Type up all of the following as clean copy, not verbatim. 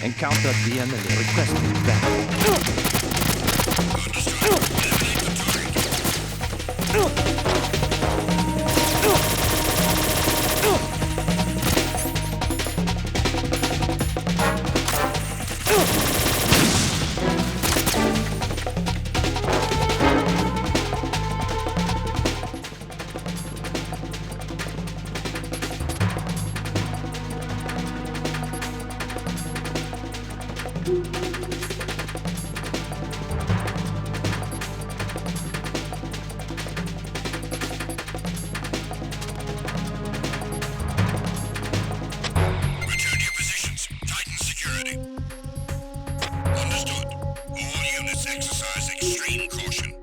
Encounter at the enemy requesting back. Return your positions. Titan security. Understood. All units exercise extreme caution.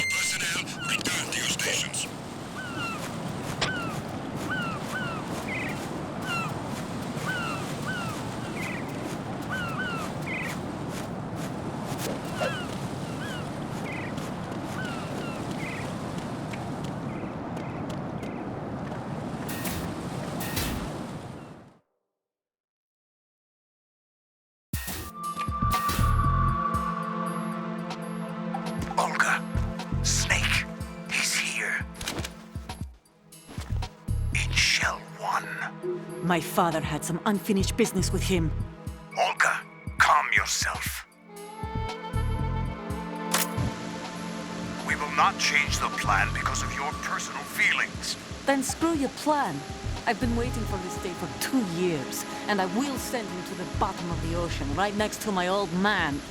Personnel, return to your stations. Olga, Snake, he's here. In Shell 1. My father had some unfinished business with him. Olga, calm yourself. We will not change the plan because of your personal feelings. Then screw your plan. I've been waiting for this day for 2 years, and I will send him to the bottom of the ocean, right next to my old man.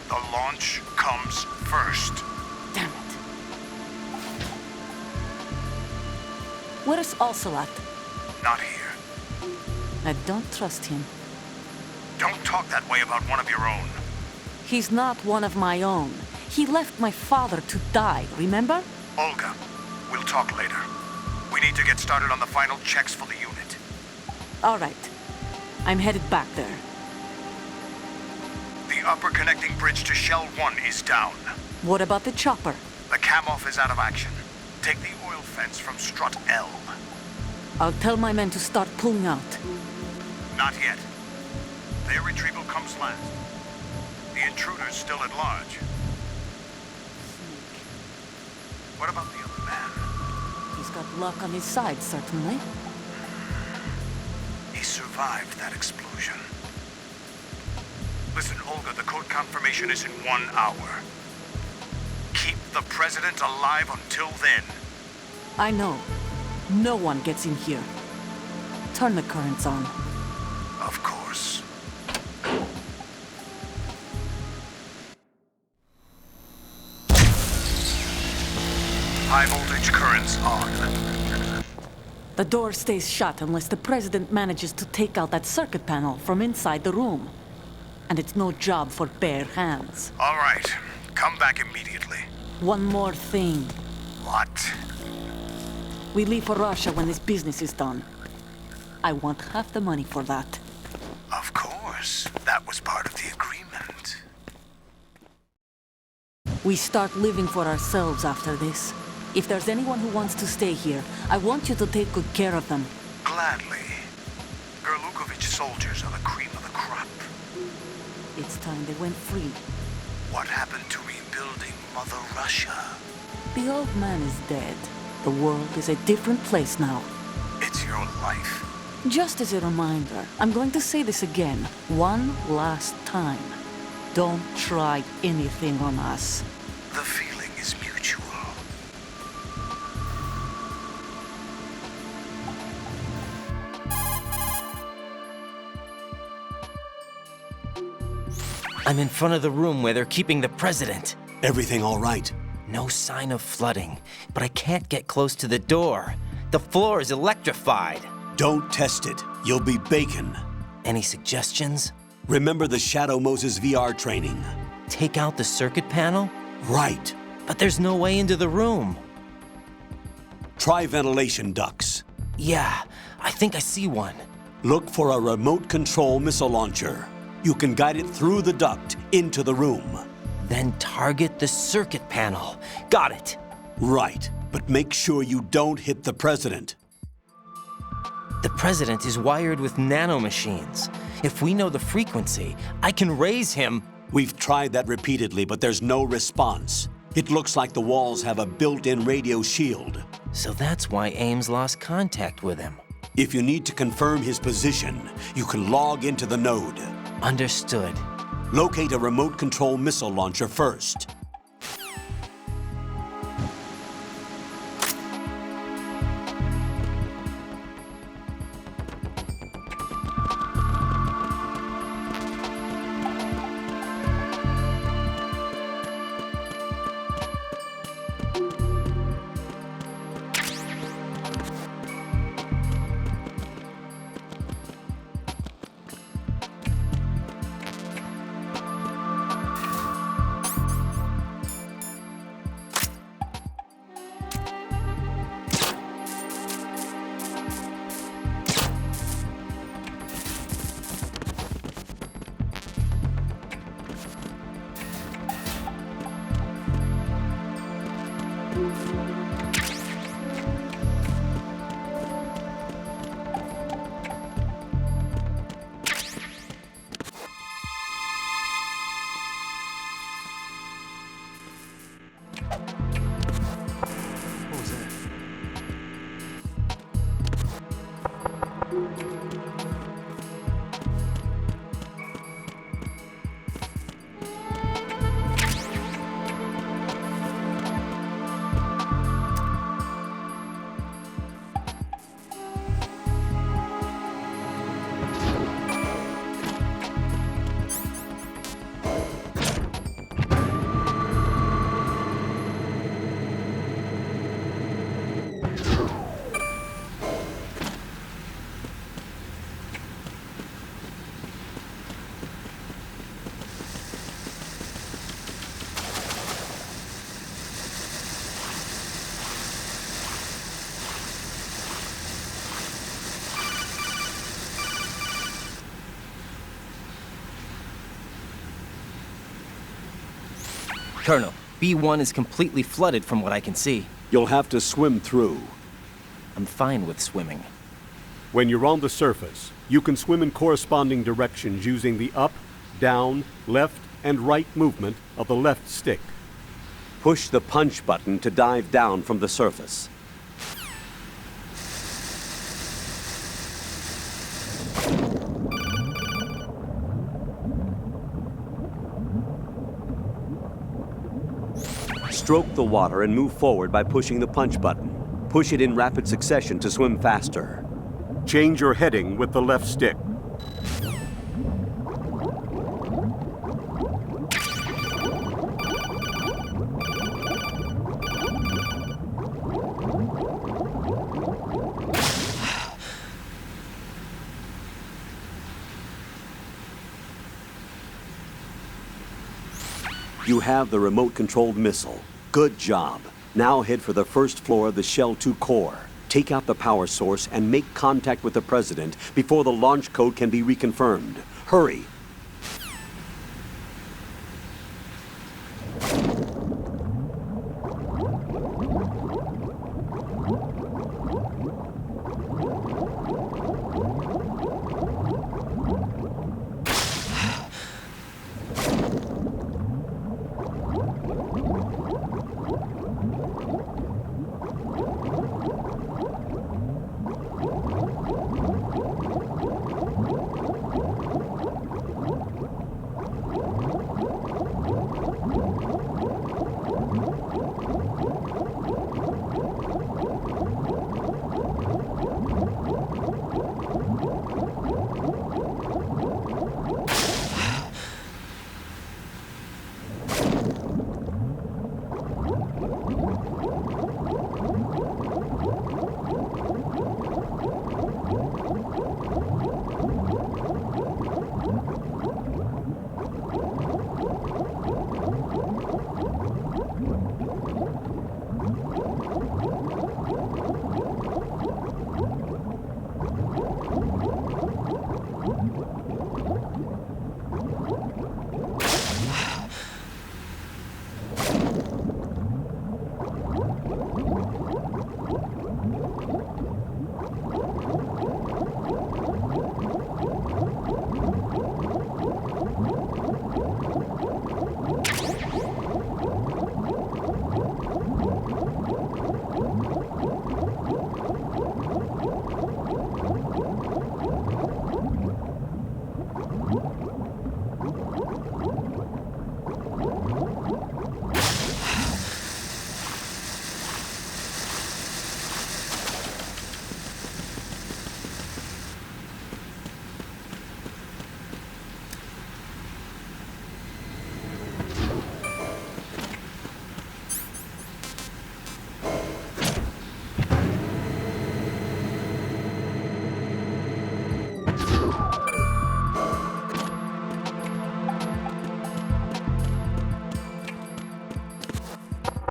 The launch comes first. Damn it. Where's Ocelot? Not here. I don't trust him. Don't talk that way about one of your own. He's not one of my own. He left my father to die, remember? Olga, we'll talk later. We need to get started on the final checks for the unit. All right. I'm headed back there. The upper connecting bridge to Shell 1 is down. What about the chopper? The cam-off is out of action. Take the oil fence from strut L. I'll tell my men to start pulling out. Not yet. Their retrieval comes last. The intruder's still at large. What about the other man? He's got luck on his side, certainly. He survived that explosion. Listen, Olga, the code confirmation is in 1 hour. Keep the president alive until then. I know. No one gets in here. Turn the currents on. Of course. High voltage currents on. The door stays shut unless the president manages to take out that circuit panel from inside the room. And it's no job for bare hands. All right. Come back immediately. One more thing. What? We leave for Russia when this business is done. I want half the money for that. Of course. That was part of the agreement. We start living for ourselves after this. If there's anyone who wants to stay here, I want you to take good care of them. Gladly. Gerlukovich soldiers are the cream of the crop. It's time they went free. What happened to rebuilding Mother Russia? The old man is dead. The world is a different place now. It's your life. Just as a reminder, I'm going to say this again, one last time. Don't try anything on us. The feeling is mutual. I'm in front of the room where they're keeping the president. Everything all right? No sign of flooding, but I can't get close to the door. The floor is electrified. Don't test it. You'll be bacon. Any suggestions? Remember the Shadow Moses VR training? Take out the circuit panel? Right. But there's no way into the room. Try ventilation ducts. Yeah, I think I see one. Look for a remote control missile launcher. You can guide it through the duct into the room. Then target the circuit panel. Got it. Right, but make sure you don't hit the president. The president is wired with nanomachines. If we know the frequency, I can raise him. We've tried that repeatedly, but there's no response. It looks like the walls have a built-in radio shield. So that's why Ames lost contact with him. If you need to confirm his position, you can log into the node. Understood. Locate a remote control missile launcher first. Colonel, B1 is completely flooded from what I can see. You'll have to swim through. I'm fine with swimming. When you're on the surface, you can swim in corresponding directions using the up, down, left, and right movement of the left stick. Push the punch button to dive down from the surface. Stroke the water and move forward by pushing the punch button. Push it in rapid succession to swim faster. Change your heading with the left stick. You have the remote-controlled missile. Good job. Now head for the first floor of the Shell 2 core. Take out the power source and make contact with the President before the launch code can be reconfirmed. Hurry!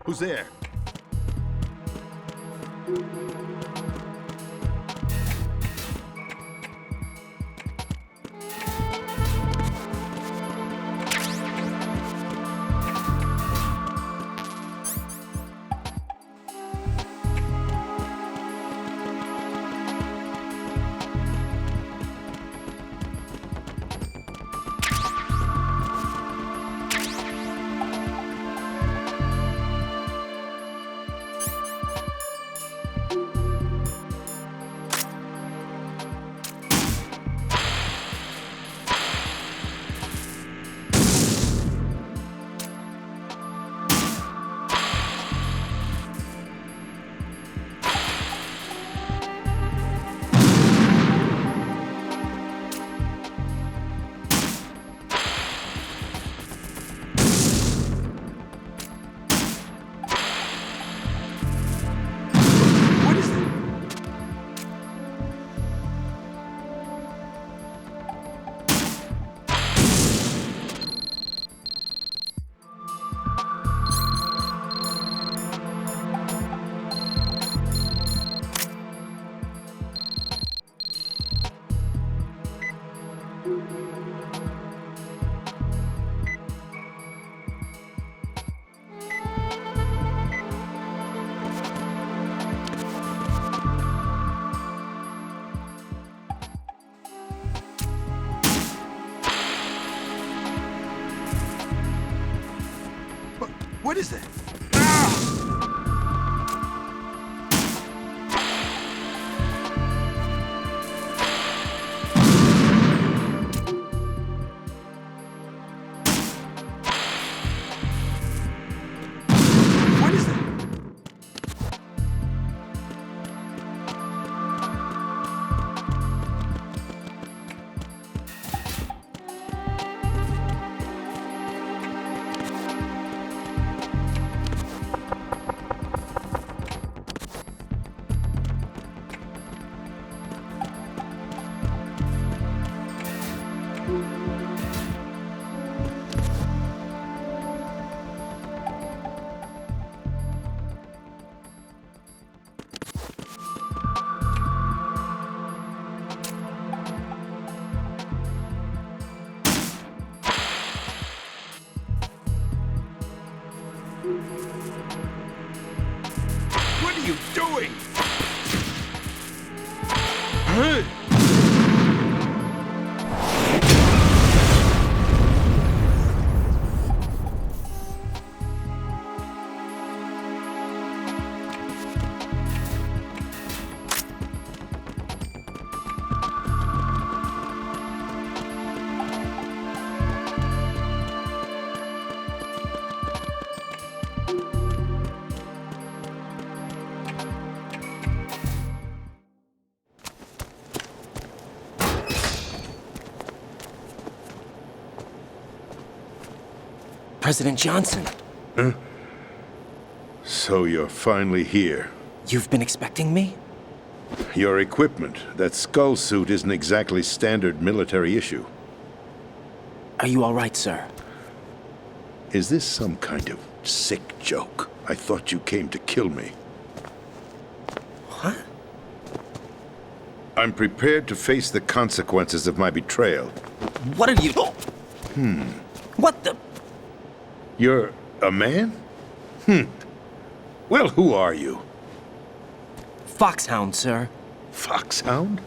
Who's there? you doing? President Johnson, So you're finally here. you've been expecting me? Your equipment, that skull suit, isn't exactly standard military issue. Are you all right, sir? Is this some kind of sick joke? I thought you came to kill me. What? I'm prepared to face the consequences of my betrayal. What are you... What the... You're a man? Well, who are you? Foxhound, sir. Foxhound?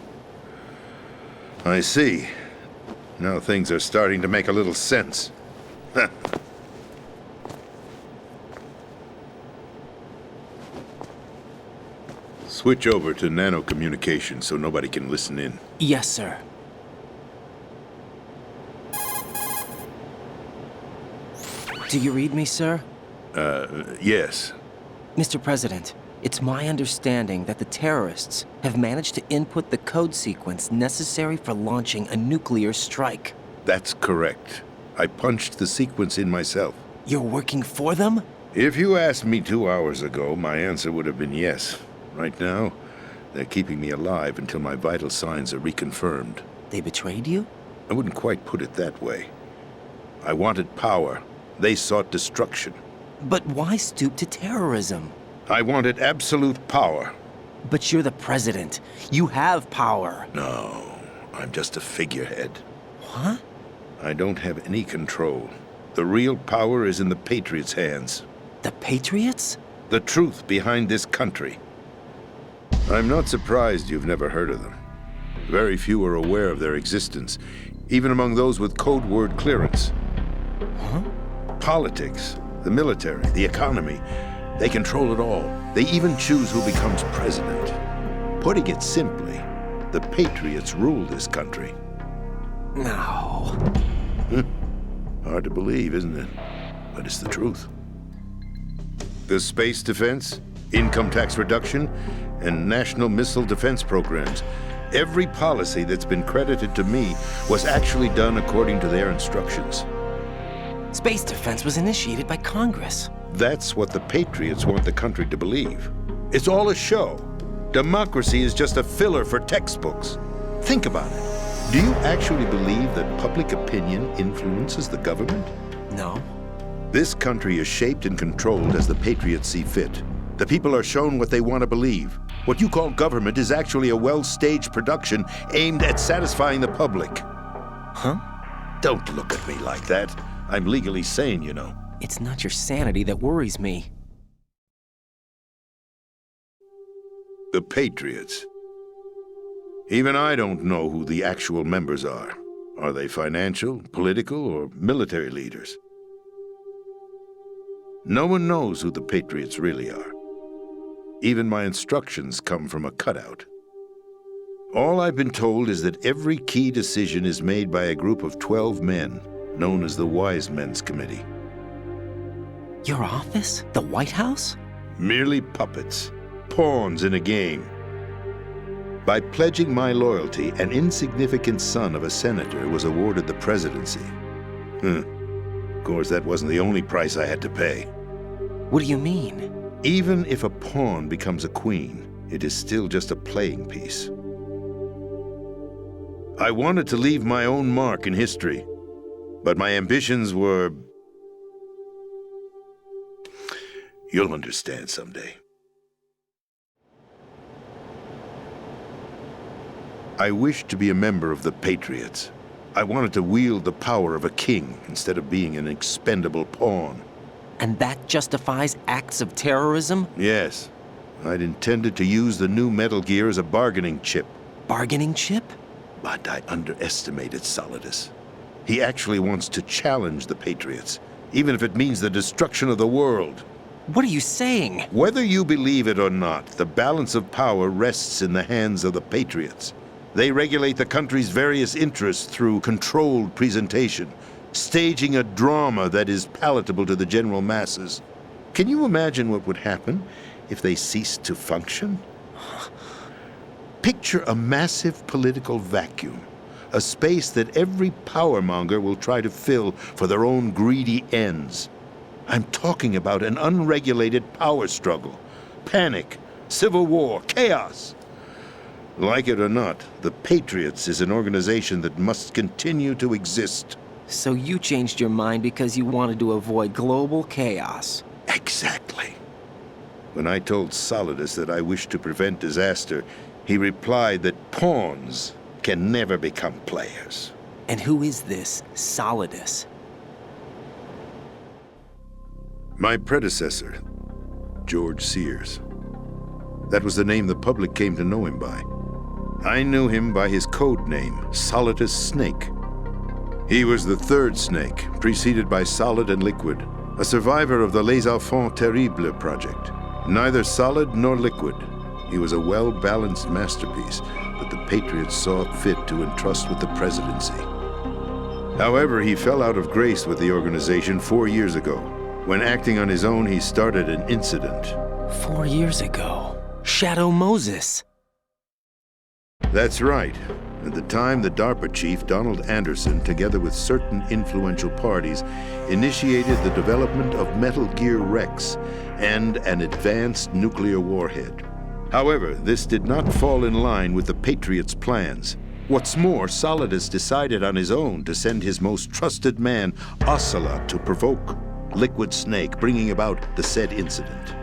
I see. Now things are starting to make a little sense. Switch over to nano-communication so nobody can listen in. Yes, sir. Do you read me, sir? Yes. Mr. President, it's my understanding that the terrorists have managed to input the code sequence necessary for launching a nuclear strike. That's correct. I punched the sequence in myself. You're working for them? If you asked me 2 hours ago, my answer would have been yes. Right now, they're keeping me alive until my vital signs are reconfirmed. They betrayed you? I wouldn't quite put it that way. I wanted power. They sought destruction. But why stoop to terrorism? I wanted absolute power. But you're the president. You have power. No, I'm just a figurehead. What? I don't have any control. The real power is in the Patriots' hands. The Patriots? The truth behind this country. I'm not surprised you've never heard of them. Very few are aware of their existence, even among those with code word clearance. Huh? Politics, the military, the economy, they control it all. They even choose who becomes president. Putting it simply, the Patriots rule this country. No. Hard to believe, isn't it? But it's the truth. The space defense, income tax reduction, and national missile defense programs. Every policy that's been credited to me was actually done according to their instructions. Space defense was initiated by Congress. That's what the Patriots want the country to believe. It's all a show. Democracy is just a filler for textbooks. Think about it. Do you actually believe that public opinion influences the government? No. This country is shaped and controlled as the Patriots see fit. The people are shown what they want to believe. What you call government is actually a well-staged production aimed at satisfying the public. Huh? Don't look at me like that. I'm legally sane, you know. It's not your sanity that worries me. The Patriots. Even I don't know who the actual members are. Are they financial, political, or military leaders? No one knows who the Patriots really are. Even my instructions come from a cutout. All I've been told is that every key decision is made by a group of 12 men, known as the Wise Men's Committee. Your office? The White House? Merely puppets, pawns in a game. By pledging my loyalty, an insignificant son of a senator was awarded the presidency. Of course, that wasn't the only price I had to pay. What do you mean? Even if a pawn becomes a queen, it is still just a playing piece. I wanted to leave my own mark in history, but my ambitions were... You'll understand someday. I wished to be a member of the Patriots. I wanted to wield the power of a king instead of being an expendable pawn. And that justifies acts of terrorism? Yes. I'd intended to use the new Metal Gear as a bargaining chip, Bargaining chip? but I underestimated Solidus. He actually wants to challenge the Patriots, even if it means the destruction of the world. What are you saying? Whether you believe it or not, the balance of power rests in the hands of the Patriots. They regulate the country's various interests through controlled presentation, staging a drama that is palatable to the general masses. Can you imagine what would happen if they ceased to function? Picture a massive political vacuum, a space that every powermonger will try to fill for their own greedy ends. I'm talking about an unregulated power struggle, panic, civil war, chaos. Like it or not, the Patriots is an organization that must continue to exist. So you changed your mind because you wanted to avoid global chaos. Exactly. When I told Solidus that I wished to prevent disaster, he replied that pawns can never become players. And who is this Solidus? My predecessor, George Sears. That was the name the public came to know him by. I knew him by his code name, Solidus Snake. He was the third Snake, preceded by Solid and Liquid, a survivor of the Les Enfants Terribles project. Neither solid nor liquid, he was a well-balanced masterpiece that the Patriots saw fit to entrust with the presidency. However, he fell out of grace with the organization 4 years ago. When acting on his own, he started an incident. 4 years ago. Shadow Moses. That's right. At the time, the DARPA chief, Donald Anderson, together with certain influential parties, initiated the development of Metal Gear Rex and an advanced nuclear warhead. However, this did not fall in line with the Patriots' plans. What's more, Solidus decided on his own to send his most trusted man, Ocelot, to provoke Liquid Snake, bringing about the said incident.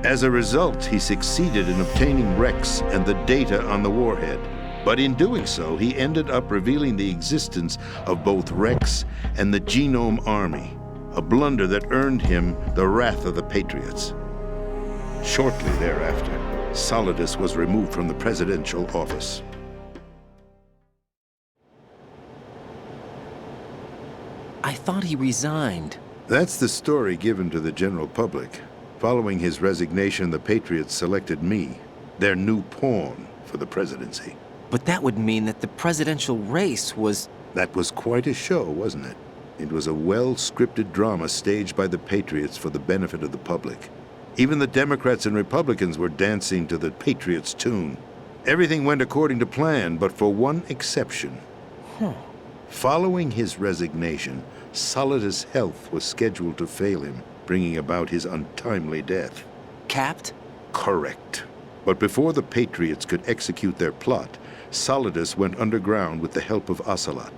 As a result, he succeeded in obtaining Rex and the data on the warhead. But in doing so, he ended up revealing the existence of both Rex and the Genome Army, a blunder that earned him the wrath of the Patriots. Shortly thereafter, Solidus was removed from the presidential office. I thought he resigned. That's the story given to the general public. Following his resignation, the Patriots selected me, their new pawn, for the presidency. But that would mean that the presidential race was... That was quite a show, wasn't it? It was a well-scripted drama staged by the Patriots for the benefit of the public. Even the Democrats and Republicans were dancing to the Patriots' tune. Everything went according to plan, but for one exception. Following his resignation, Solidus' health was scheduled to fail him, bringing about his untimely death. Capped? Correct. But before the Patriots could execute their plot, Solidus went underground with the help of Ocelot.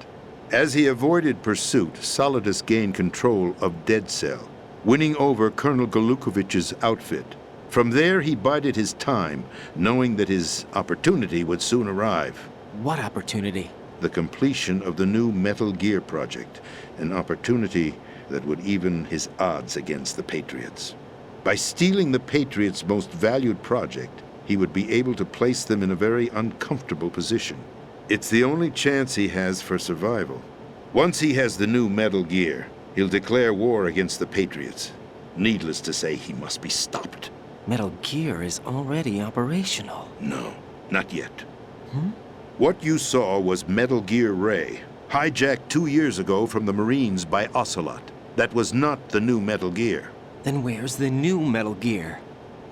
As he avoided pursuit, Solidus gained control of Dead Cell, winning over Colonel Golukovich's outfit. From there, he bided his time, knowing that his opportunity would soon arrive. What opportunity? The completion of the new Metal Gear project, an opportunity that would even his odds against the Patriots. By stealing the Patriots' most valued project, he would be able to place them in a very uncomfortable position. It's the only chance he has for survival. Once he has the new Metal Gear, he'll declare war against the Patriots. Needless to say, he must be stopped. Metal Gear is already operational. No, not yet. What you saw was Metal Gear Ray, hijacked 2 years ago from the Marines by Ocelot. That was not the new Metal Gear. Then where's the new Metal Gear?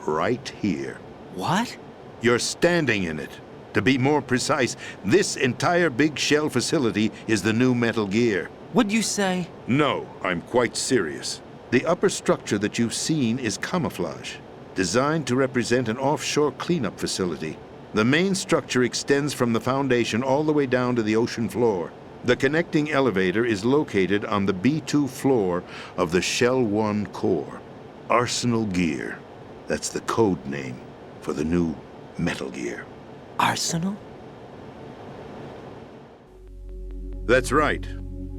Right here. What? You're standing in it. To be more precise, this entire big shell facility is the new Metal Gear. What'd you say? No, I'm quite serious. The upper structure that you've seen is camouflage, designed to represent an offshore cleanup facility. The main structure extends from the foundation all the way down to the ocean floor. The connecting elevator is located on the B2 floor of the Shell 1 core. Arsenal Gear. That's the code name for the new Metal Gear. Arsenal? That's right.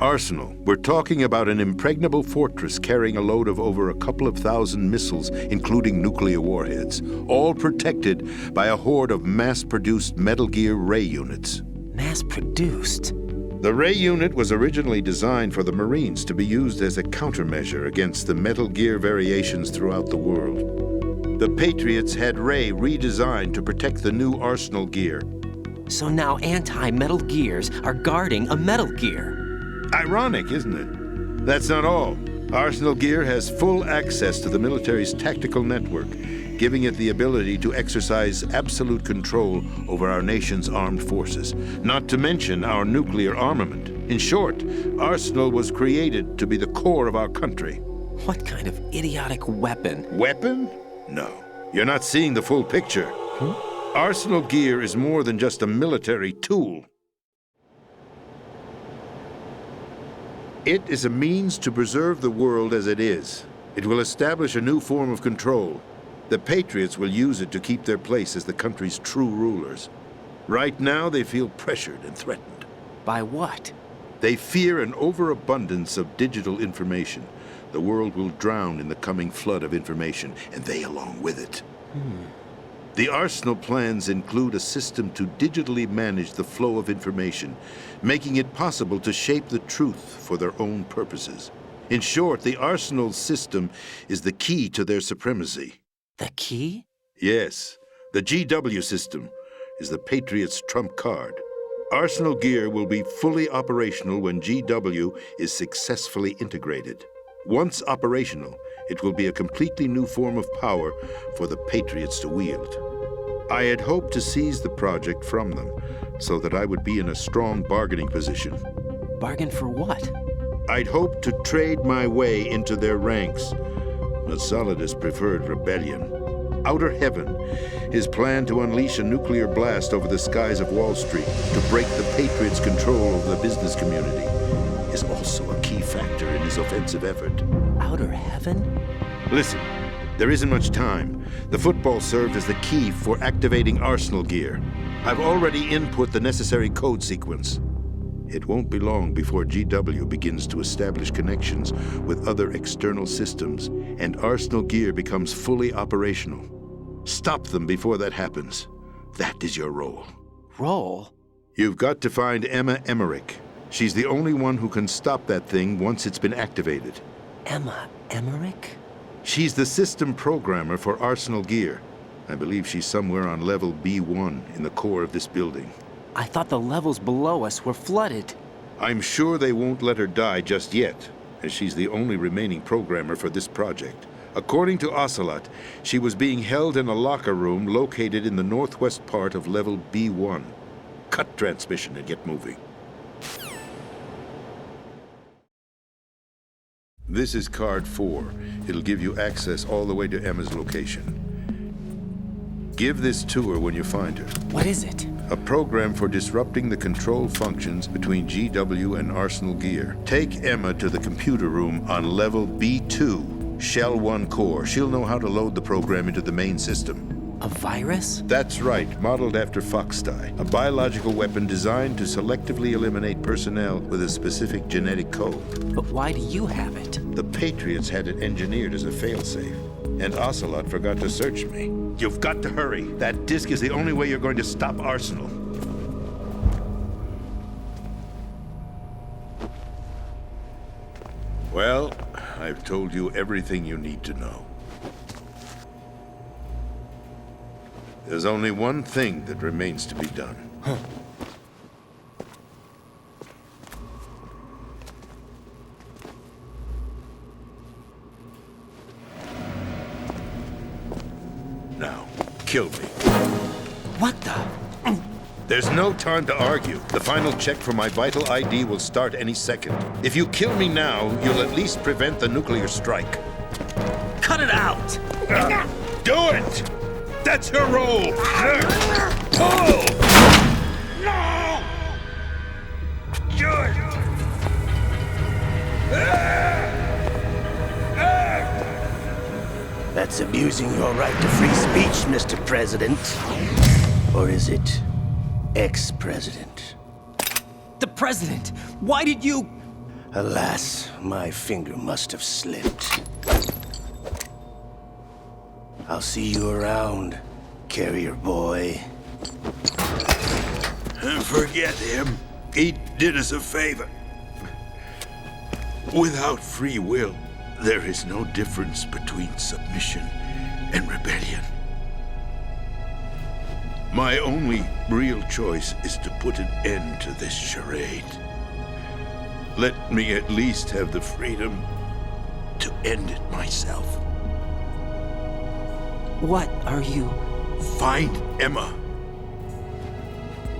Arsenal, we're talking about an impregnable fortress carrying a load of over a couple of thousand missiles, including nuclear warheads, all protected by a horde of mass-produced Metal Gear Ray units. Mass-produced? The Ray unit was originally designed for the Marines to be used as a countermeasure against the Metal Gear variations throughout the world. The Patriots had Ray redesigned to protect the new Arsenal gear. So now anti-Metal Gears are guarding a Metal Gear. Ironic, isn't it? That's not all. Arsenal Gear has full access to the military's tactical network, giving it the ability to exercise absolute control over our nation's armed forces, not to mention our nuclear armament. In short, Arsenal was created to be the core of our country. What kind of idiotic weapon? Weapon? No. You're not seeing the full picture. Arsenal Gear is more than just a military tool. It is a means to preserve the world as it is. It will establish a new form of control. The Patriots will use it to keep their place as the country's true rulers. Right now, they feel pressured and threatened. By what? They fear an overabundance of digital information. The world will drown in the coming flood of information, and they along with it. The Arsenal plans include a system to digitally manage the flow of information, making it possible to shape the truth for their own purposes. In short, the Arsenal system is the key to their supremacy. The key? Yes, the GW system is the Patriots' trump card. Arsenal Gear will be fully operational when GW is successfully integrated. Once operational, it will be a completely new form of power for the Patriots to wield. I had hoped to seize the project from them so that I would be in a strong bargaining position. Bargain for what? I'd hoped to trade my way into their ranks, but Solidus preferred rebellion. Outer Heaven, his plan to unleash a nuclear blast over the skies of Wall Street to break the Patriots' control over the business community, is also a key factor in his offensive effort. Outer Heaven? Listen, there isn't much time. The football served as the key for activating Arsenal Gear. I've already input the necessary code sequence. It won't be long before GW begins to establish connections with other external systems, and Arsenal Gear becomes fully operational. Stop them before that happens. That is your role. Role? You've got to find Emma Emmerich. She's the only one who can stop that thing once it's been activated. Emma Emmerich? She's the system programmer for Arsenal Gear. I believe she's somewhere on level B1 in the core of this building. I thought the levels below us were flooded. I'm sure they won't let her die just yet, as she's the only remaining programmer for this project. According to Ocelot, she was being held in a locker room located in the northwest part of level B1. Cut transmission and get moving. This is card 4. It'll give you access all the way to Emma's location. Give this to her when you find her. What is it? A program for disrupting the control functions between GW and Arsenal Gear. Take Emma to the computer room on level B2, Shell 1 core. She'll know how to load the program into the main system. A virus? That's right, modeled after Foxdie, a biological weapon designed to selectively eliminate personnel with a specific genetic code. But why do you have it? The Patriots had it engineered as a failsafe, and Ocelot forgot to search me. You've got to hurry. That disk is the only way you're going to stop Arsenal. Well, I've told you everything you need to know. There's only one thing that remains to be done. Now, kill me. What the? There's no time to argue. The final check for my vital ID will start any second. If you kill me now, you'll at least prevent the nuclear strike. Cut it out! Do it! That's your role! Pull! No! Do it! That's abusing your right to free speech, Mr. President. Or is it ex-president? The president! Why did you... Alas, my finger must have slipped. I'll see you around, carrier boy. Forget him. He did us a favor. Without free will, there is no difference between submission and rebellion. My only real choice is to put an end to this charade. Let me at least have the freedom to end it myself. What are you? Find Emma.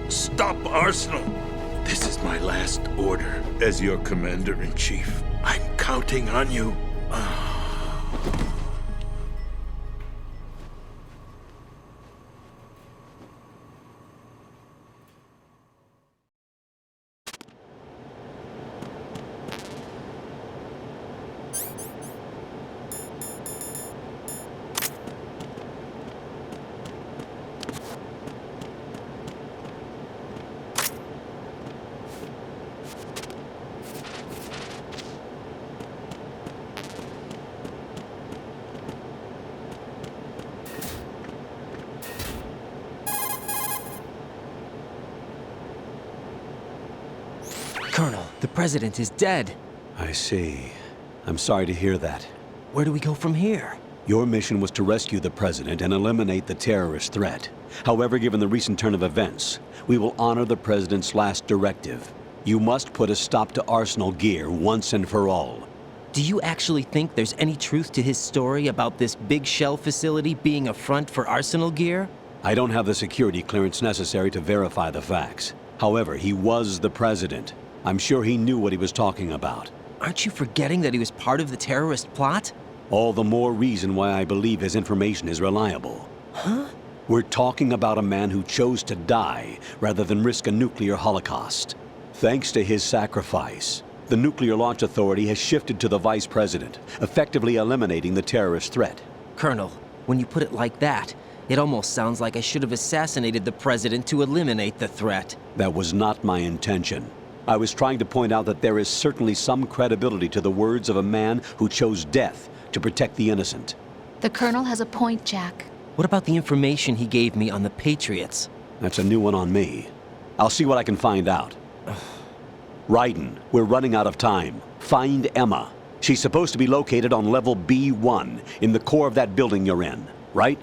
Stop Arsenal. This is my last order as your commander-in-chief. I'm counting on you. Colonel, the president is dead. I see. I'm sorry to hear that. Where do we go from here? Your mission was to rescue the president and eliminate the terrorist threat. However, given the recent turn of events, we will honor the president's last directive. You must put a stop to Arsenal Gear once and for all. Do you actually think there's any truth to his story about this big shell facility being a front for Arsenal Gear? I don't have the security clearance necessary to verify the facts. However, he was the president. I'm sure he knew what he was talking about. Aren't you forgetting that he was part of the terrorist plot? All the more reason why I believe his information is reliable. Huh? We're talking about a man who chose to die rather than risk a nuclear holocaust. Thanks to his sacrifice, the Nuclear Launch Authority has shifted to the vice president, effectively eliminating the terrorist threat. Colonel, when you put it like that, it almost sounds like I should have assassinated the president to eliminate the threat. That was not my intention. I was trying to point out that there is certainly some credibility to the words of a man who chose death to protect the innocent. The Colonel has a point, Jack. What about the information he gave me on the Patriots? That's a new one on me. I'll see what I can find out. Raiden, we're running out of time. Find Emma. She's supposed to be located on level B1, in the core of that building you're in, right?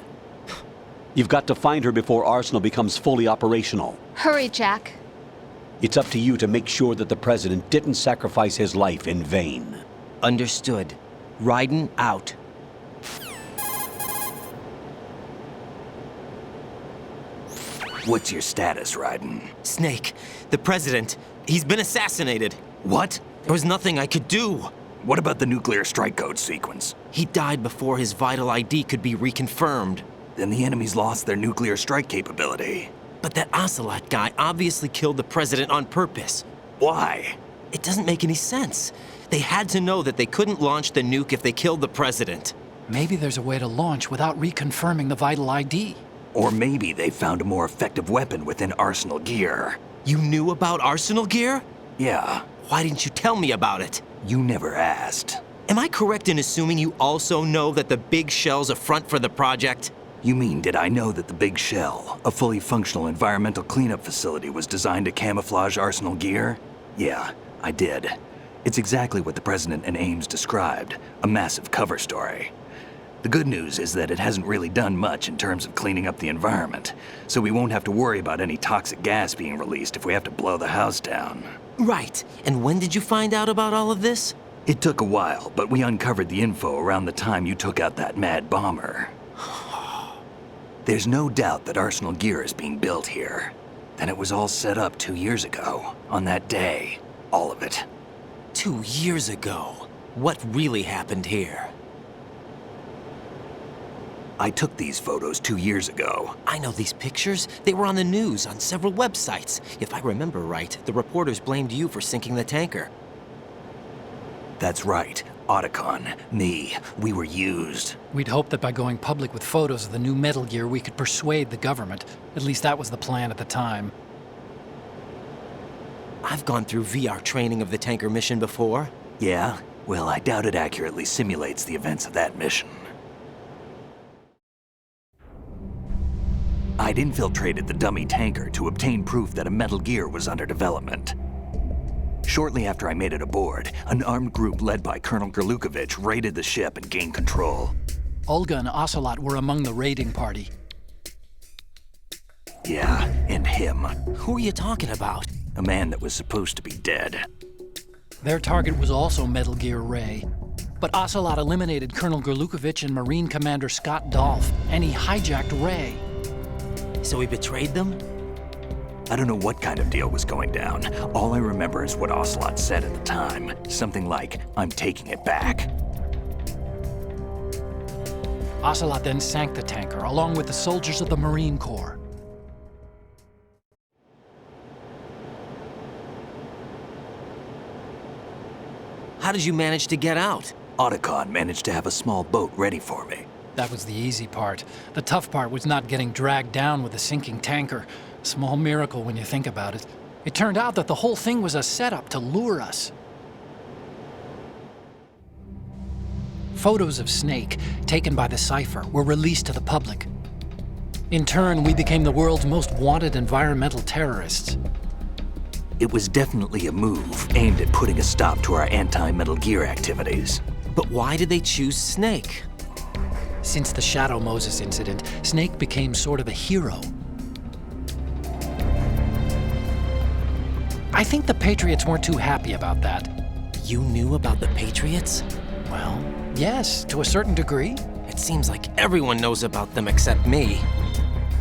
You've got to find her before Arsenal becomes fully operational. Hurry, Jack. It's up to you to make sure that the president didn't sacrifice his life in vain. Understood. Raiden out. What's your status, Raiden? Snake, the president, he's been assassinated. What? There was nothing I could do. What about the nuclear strike code sequence? He died before his vital ID could be reconfirmed. Then the enemy's lost their nuclear strike capability. But that Ocelot guy obviously killed the president on purpose. Why? It doesn't make any sense. They had to know that they couldn't launch the nuke if they killed the president. Maybe there's a way to launch without reconfirming the vital ID. Or maybe they found a more effective weapon within Arsenal Gear. You knew about Arsenal Gear? Yeah. Why didn't you tell me about it? You never asked. Am I correct in assuming you also know that the Big Shell's a front for the project? You mean, did I know that the Big Shell, a fully functional environmental cleanup facility, was designed to camouflage Arsenal Gear? Yeah, I did. It's exactly what the President and Ames described, a massive cover story. The good news is that it hasn't really done much in terms of cleaning up the environment, so we won't have to worry about any toxic gas being released if we have to blow the house down. Right. And when did you find out about all of this? It took a while, but we uncovered the info around the time you took out that mad bomber. There's no doubt that Arsenal Gear is being built here. And it was all set up 2 years ago, on that day. All of it. 2 years ago? What really happened here? I took these photos 2 years ago. I know these pictures. They were on the news, on several websites. If I remember right, the reporters blamed you for sinking the tanker. That's right. Otacon, me, we were used. We'd hoped that by going public with photos of the new Metal Gear, we could persuade the government. At least that was the plan at the time. I've gone through VR training of the tanker mission before. Yeah? Well, I doubt it accurately simulates the events of that mission. I'd infiltrated the dummy tanker to obtain proof that a Metal Gear was under development. Shortly after I made it aboard, an armed group led by Colonel Gerlukovich raided the ship and gained control. Olga and Ocelot were among the raiding party. Yeah, and him. Who are you talking about? A man that was supposed to be dead. Their target was also Metal Gear Ray. But Ocelot eliminated Colonel Gerlukovich and Marine Commander Scott Dolph, and he hijacked Ray. So he betrayed them? I don't know what kind of deal was going down. All I remember is what Ocelot said at the time. Something like, "I'm taking it back." Ocelot then sank the tanker, along with the soldiers of the Marine Corps. How did you manage to get out? Otacon managed to have a small boat ready for me. That was the easy part. The tough part was not getting dragged down with a sinking tanker. Small miracle when you think about it. It turned out that the whole thing was a setup to lure us. Photos of Snake, taken by the Cypher, were released to the public. In turn, we became the world's most wanted environmental terrorists. It was definitely a move aimed at putting a stop to our anti-Metal Gear activities. But why did they choose Snake? Since the Shadow Moses incident, Snake became sort of a hero. I think the Patriots weren't too happy about that. You knew about the Patriots? Well, yes, to a certain degree. It seems like everyone knows about them except me.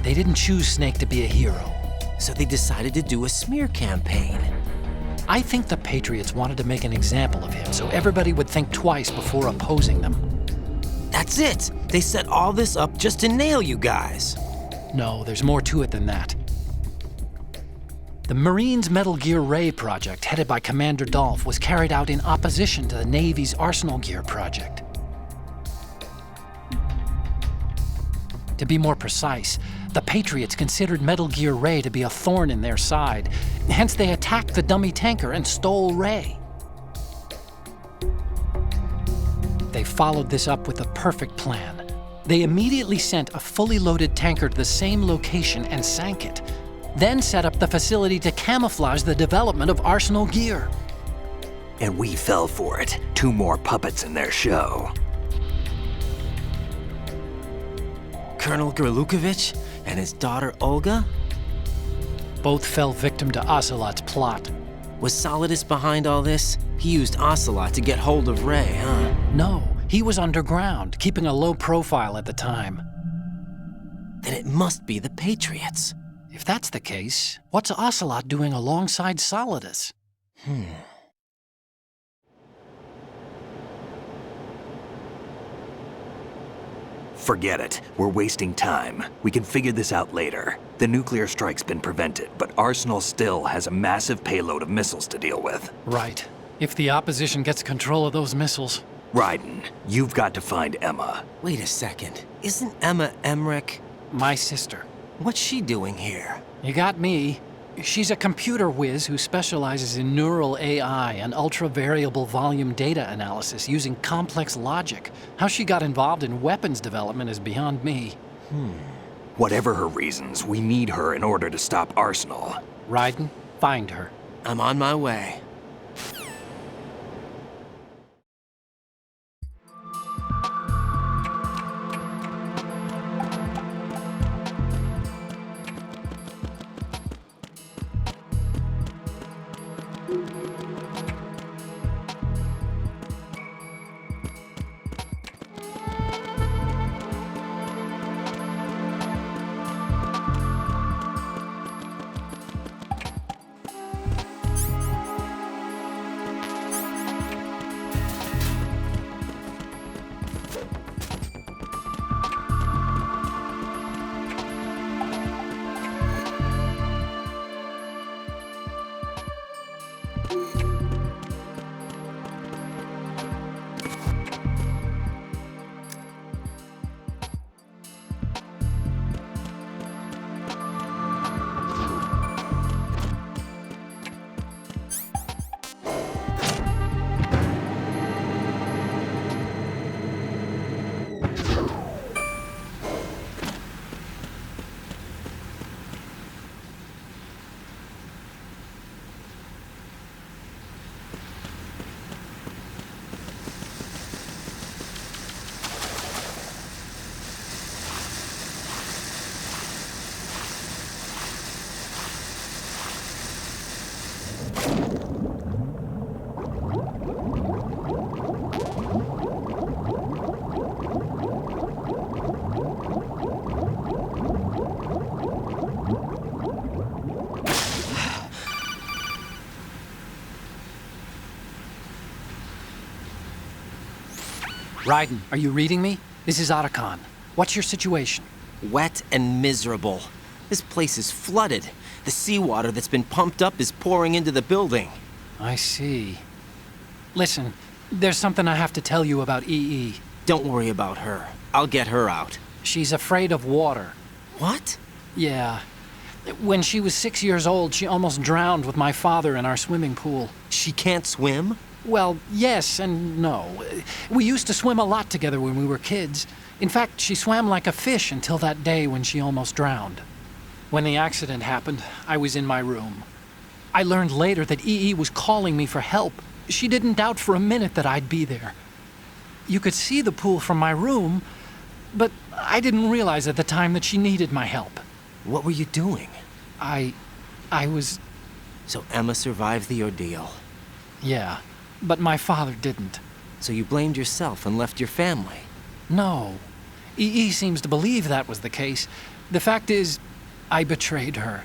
They didn't choose Snake to be a hero. So they decided to do a smear campaign. I think the Patriots wanted to make an example of him so everybody would think twice before opposing them. That's it! They set all this up just to nail you guys. No, there's more to it than that. The Marines' Metal Gear Ray project, headed by Commander Dolph, was carried out in opposition to the Navy's Arsenal Gear project. To be more precise, the Patriots considered Metal Gear Ray to be a thorn in their side. Hence, they attacked the dummy tanker and stole Ray. They followed this up with a perfect plan. They immediately sent a fully loaded tanker to the same location and sank it, then set up the facility to camouflage the development of Arsenal Gear. And we fell for it. 2 more puppets in their show. Colonel Gerlukovich and his daughter Olga? Both fell victim to Ocelot's plot. Was Solidus behind all this? He used Ocelot to get hold of Ray, huh? No, he was underground, keeping a low profile at the time. Then it must be the Patriots. If that's the case, what's Ocelot doing alongside Solidus? Forget it. We're wasting time. We can figure this out later. The nuclear strike's been prevented, but Arsenal still has a massive payload of missiles to deal with. Right. If the opposition gets control of those missiles. Raiden, you've got to find Emma. Wait a second. Isn't Emma Emmerich? My sister. What's she doing here? You got me. She's a computer whiz who specializes in neural AI and ultra-variable volume data analysis using complex logic. How she got involved in weapons development is beyond me. Whatever her reasons, we need her in order to stop Arsenal. Raiden, find her. I'm on my way. Raiden, are you reading me? This is Otacon. What's your situation? Wet and miserable. This place is flooded. The seawater that's been pumped up is pouring into the building. I see. Listen, there's something I have to tell you about EE. Don't worry about her. I'll get her out. She's afraid of water. What? Yeah. When she was 6 years old, she almost drowned with my father in our swimming pool. She can't swim? Well, yes and no. We used to swim a lot together when we were kids. In fact, she swam like a fish until that day when she almost drowned. When the accident happened, I was in my room. I learned later that EE was calling me for help. She didn't doubt for a minute that I'd be there. You could see the pool from my room, but I didn't realize at the time that she needed my help. What were you doing? I was... So Emma survived the ordeal. Yeah, but my father didn't. So you blamed yourself and left your family? No. EE seems to believe that was the case. The fact is, I betrayed her.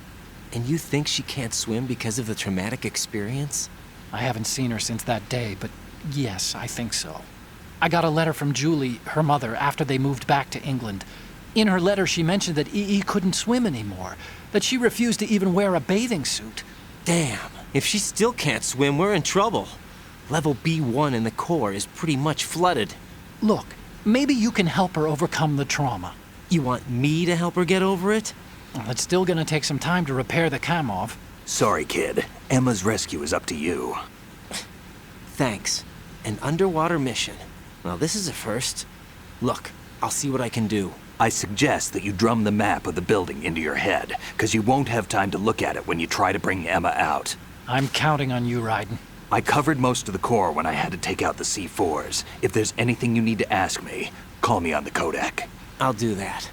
And you think she can't swim because of the traumatic experience? I haven't seen her since that day, but yes, I think so. I got a letter from Julie, her mother, after they moved back to England. In her letter, she mentioned that EE couldn't swim anymore, that she refused to even wear a bathing suit. Damn, if she still can't swim, we're in trouble. Level B1 in the core is pretty much flooded. Look, maybe you can help her overcome the trauma. You want me to help her get over it? Well, it's still gonna take some time to repair the Kamov. Sorry, kid. Emma's rescue is up to you. Thanks. An underwater mission. Well, this is a first. Look, I'll see what I can do. I suggest that you drum the map of the building into your head, because you won't have time to look at it when you try to bring Emma out. I'm counting on you, Raiden. I covered most of the core when I had to take out the C4s. If there's anything you need to ask me, call me on the Kodak. I'll do that.